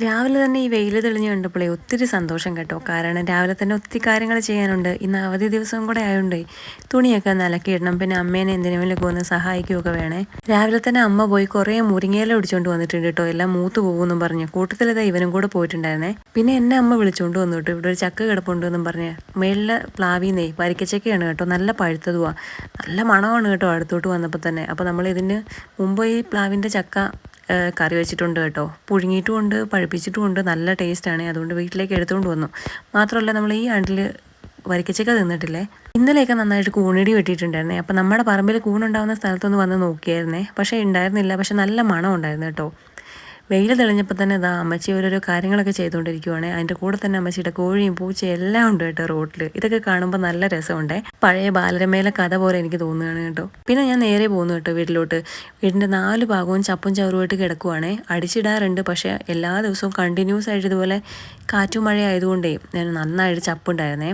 രാവിലെ തന്നെ ഈ വെയിൽ തെളിഞ്ഞ് കണ്ടപ്പോഴേ ഒത്തിരി സന്തോഷം കേട്ടോ. കാരണം രാവിലെ തന്നെ ഒത്തിരി കാര്യങ്ങൾ ചെയ്യാനുണ്ട്. ഇന്ന് അവധി ദിവസം കൂടെ ആയതുകൊണ്ട് തുണിയൊക്കെ ഒന്ന് അലക്കിയിടണം. പിന്നെ അമ്മേനെ എന്തിനെങ്കിലുമൊക്കെ ഒന്ന് സഹായിക്കുകയൊക്കെ വേണേ. രാവിലെ തന്നെ അമ്മ പോയി കുറേ മുരിങ്ങയില ഒടിച്ചുകൊണ്ട് വന്നിട്ടുണ്ട് കേട്ടോ. എല്ലാം മൂത്ത് പോകുമെന്നും പറഞ്ഞ് കൂട്ടത്തിലിതാ ഇവനും കൂടെ പോയിട്ടുണ്ടായിരുന്നേ. പിന്നെ എന്നെ അമ്മ വിളിച്ചുകൊണ്ട് വന്നു കേട്ടോ. ഇവിടെ ഒരു ചക്ക കിടപ്പുണ്ട് എന്നും പറഞ്ഞ് മേളിലെ പ്ലാവിന്നേ വരിക്കച്ചക്കയാണ് കേട്ടോ. നല്ല പഴുത്തതുവാ, നല്ല മണമാണ് കേട്ടോ അടുത്തോട്ട് വന്നപ്പോൾ തന്നെ. അപ്പോൾ നമ്മൾ ഇതിന് മുമ്പ് ഈ പ്ലാവിൻ്റെ ചക്ക കറി വെച്ചിട്ടുണ്ട് കേട്ടോ. പുഴുങ്ങിയിട്ടുമുണ്ട് പഴുപ്പിച്ചിട്ടുമുണ്ട്, നല്ല ടേസ്റ്റാണ്. അതുകൊണ്ട് വീട്ടിലേക്ക് എടുത്തുകൊണ്ട് വന്നു. മാത്രമല്ല നമ്മൾ ഈ ആണ്ടിൽ വരിക്കച്ചക്ക തിന്നിട്ടില്ലേ. ഇന്നലെയൊക്കെ നന്നായിട്ട് കൂണിടി വെട്ടിയിട്ടുണ്ടായിരുന്നേ. അപ്പം നമ്മുടെ പറമ്പിൽ കൂണുണ്ടാകുന്ന സ്ഥലത്തൊന്ന് വന്ന് നോക്കിയായിരുന്നേ. പക്ഷേ ഉണ്ടായിരുന്നില്ല. പക്ഷെ നല്ല മണം ഉണ്ടായിരുന്നു കേട്ടോ. വെയിൽ തെളിഞ്ഞപ്പോൾ തന്നെ ഇതാ അമ്മച്ചി ഓരോരോ കാര്യങ്ങളൊക്കെ ചെയ്തുകൊണ്ടിരിക്കുവാണ്. അതിൻ്റെ കൂടെ തന്നെ അമ്മച്ചിയുടെ കോഴിയും പൂച്ചയും എല്ലാം ഉണ്ട് കേട്ടോ റോട്ടിൽ. ഇതൊക്കെ കാണുമ്പോൾ നല്ല രസമുണ്ടേ. പഴയ ബാലരമയിലെ കഥ പോലെ എനിക്ക് തോന്നുകയാണ് കേട്ടോ. പിന്നെ ഞാൻ നേരെ പോകുന്നു കേട്ടോ വീട്ടിലോട്ട്. വീടിൻ്റെ 4 ഭാഗവും ചപ്പും ചവറുമായിട്ട് കിടക്കുവാണേ. അടിച്ചിടാറുണ്ട്, പക്ഷേ എല്ലാ ദിവസവും കണ്ടിന്യൂസ് ആയിട്ട് ഇതുപോലെ കാറ്റും മഴ ആയതുകൊണ്ടേ ഞാൻ നന്നായിട്ട് ചപ്പുണ്ടായിരുന്നേ.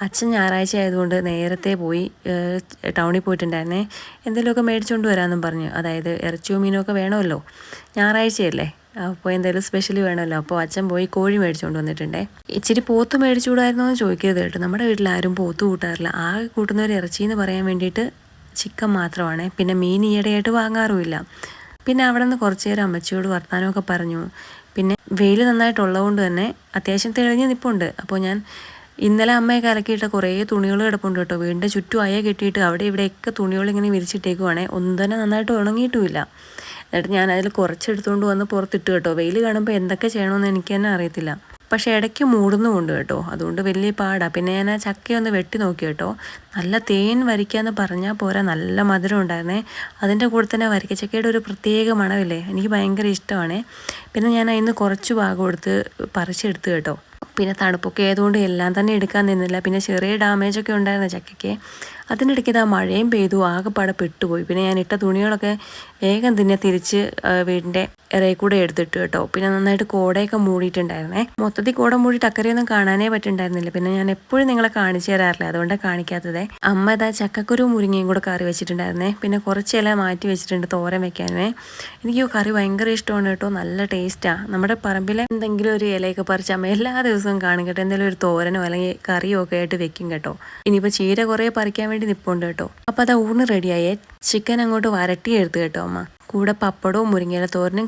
അച്ഛൻ ഞായറാഴ്ച ആയതുകൊണ്ട് നേരത്തെ പോയി ടൗണിൽ പോയിട്ടുണ്ടായിരുന്നേ. എന്തെങ്കിലുമൊക്കെ മേടിച്ചുകൊണ്ട് വരാമെന്നും പറഞ്ഞു. അതായത് ഇറച്ചിയോ മീനോ ഒക്കെ വേണമല്ലോ, ഞായറാഴ്ചയല്ലേ. അപ്പോൾ എന്തെങ്കിലും സ്പെഷ്യൽ വേണമല്ലോ. അപ്പോൾ അച്ഛൻ പോയി കോഴി മേടിച്ചുകൊണ്ട് വന്നിട്ടുണ്ടേ. ഇച്ചിരി പോത്ത് മേടിച്ചു കൂടായിരുന്നോ എന്ന് ചോദിക്കരുത് കേട്ടോ. നമ്മുടെ വീട്ടിൽ ആരും പോത്ത് കൂട്ടാറില്ല. ആകെ കൂട്ടുന്നവർ ഇറച്ചി എന്ന് പറയാൻ വേണ്ടിയിട്ട് ചിക്കൻ മാത്രമാണ്. പിന്നെ മീൻ ഈയിടെയായിട്ട് വാങ്ങാറുമില്ല. പിന്നെ അവിടെ നിന്ന് കുറച്ച് നേരം അമ്മച്ചിയോട് വർത്താനമൊക്കെ പറഞ്ഞു. പിന്നെ വെയിൽ നന്നായിട്ടുള്ളതുകൊണ്ട് തന്നെ അത്യാവശ്യം തെളിഞ്ഞ് നിൽപ്പുണ്ട്. അപ്പോൾ ഞാൻ ഇന്നലെ അമ്മയെ കലക്കിയിട്ട് കുറേ തുണികൾ കിടപ്പുണ്ട് കേട്ടോ. വീടിൻ്റെ ചുറ്റും അയ കെട്ടിയിട്ട് അവിടെ ഇവിടെയൊക്കെ തുണികൾ ഇങ്ങനെ വിരിച്ചിട്ടേക്കുവാണേ. ഒന്നും തന്നെ നന്നായിട്ട് ഉണങ്ങിയിട്ടുമില്ല. എന്നിട്ട് ഞാൻ അതിൽ കുറച്ചെടുത്തുകൊണ്ട് വന്ന് പുറത്തിട്ട് കേട്ടോ. വെയിൽ കാണുമ്പോൾ എന്തൊക്കെ ചെയ്യണമെന്ന് എനിക്ക് തന്നെ അറിയത്തില്ല. പക്ഷേ ഇടയ്ക്ക് മൂടുന്നുമുണ്ട് കേട്ടോ. അതുകൊണ്ട് വലിയ പാടാണ്. പിന്നെ ഞാൻ ആ ചക്കയൊന്ന് വെട്ടി നോക്കി കേട്ടോ. നല്ല തേൻ വരിക്കാന്ന് പറഞ്ഞാൽ പോരാ, നല്ല മധുരം ഉണ്ടായിരുന്നേ. അതിൻ്റെ കൂടെ തന്നെ വരിക്കച്ചക്കയുടെ ഒരു പ്രത്യേക മണമില്ലേ, എനിക്ക് ഭയങ്കര ഇഷ്ടമാണേ. പിന്നെ ഞാൻ അതിന് കുറച്ച് ഭാഗം എടുത്ത് പറിച്ചെടുത്ത് കേട്ടോ. പിന്നെ തണുപ്പൊക്കെ ആയതുകൊണ്ട് എല്ലാം തന്നെ എടുക്കാൻ നിന്നില്ല. പിന്നെ ചെറിയ ഡാമേജൊക്കെ ഉണ്ടായിരുന്നു ചക്കയ്ക്ക്. അതിനിടയ്ക്ക് ഇതാ മഴയും പെയ്തു, ആകെപ്പാടെ പെട്ടുപോയി. പിന്നെ ഞാൻ ഇട്ട തുണികളൊക്കെ വേഗം തന്നെ തിരിച്ച് വീടിൻ്റെ ഇറയിൽ കൂടെ എടുത്തിട്ട് കേട്ടോ. പിന്നെ നന്നായിട്ട് കോടയൊക്കെ മൂടിയിട്ടുണ്ടായിരുന്നേ. മൊത്തത്തിൽ കോട മൂടിയിട്ട് അക്കരെയൊന്നും കാണാനേ പറ്റുന്നുണ്ടായിരുന്നില്ല. പിന്നെ ഞാൻ എപ്പോഴും നിങ്ങളെ കാണിച്ചു തരാറില്ല, അതുകൊണ്ടാണ് കാണിക്കാത്തതേ. അമ്മ ഇതാ ചക്കക്കുരു മുരിങ്ങയും കൂടെ കറി വെച്ചിട്ടുണ്ടായിരുന്നേ. പിന്നെ കുറച്ച് ഇല മാറ്റി വെച്ചിട്ടുണ്ട് തോരൻ വെക്കാനുമേ. എനിക്ക് കറി ഭയങ്കര ഇഷ്ടമാണ് കേട്ടോ. നല്ല ടേസ്റ്റാണ്. നമ്മുടെ പറമ്പിലെ എന്തെങ്കിലും ഒരു ഇലയൊക്കെ പറിച്ച് അമ്മ എല്ലാ ദിവസവും കാണും കേട്ടോ. എന്തെങ്കിലും ഒരു തോരനോ അല്ലെങ്കിൽ കറിയോ ഒക്കെ ആയിട്ട് വെക്കും കേട്ടോ. ഇനിയിപ്പോൾ ചീര കുറേ പറിക്കാൻ വേണ്ടി നിൽപ്പുണ്ട് കേട്ടോ. അപ്പോൾ അത് ഊണ് റെഡിയായേ. ചിക്കൻ അങ്ങോട്ട് വരട്ടി എടുത്ത് കേട്ടോ അമ്മ. കൂടെ പപ്പടവും മുരിങ്ങയില തോരനും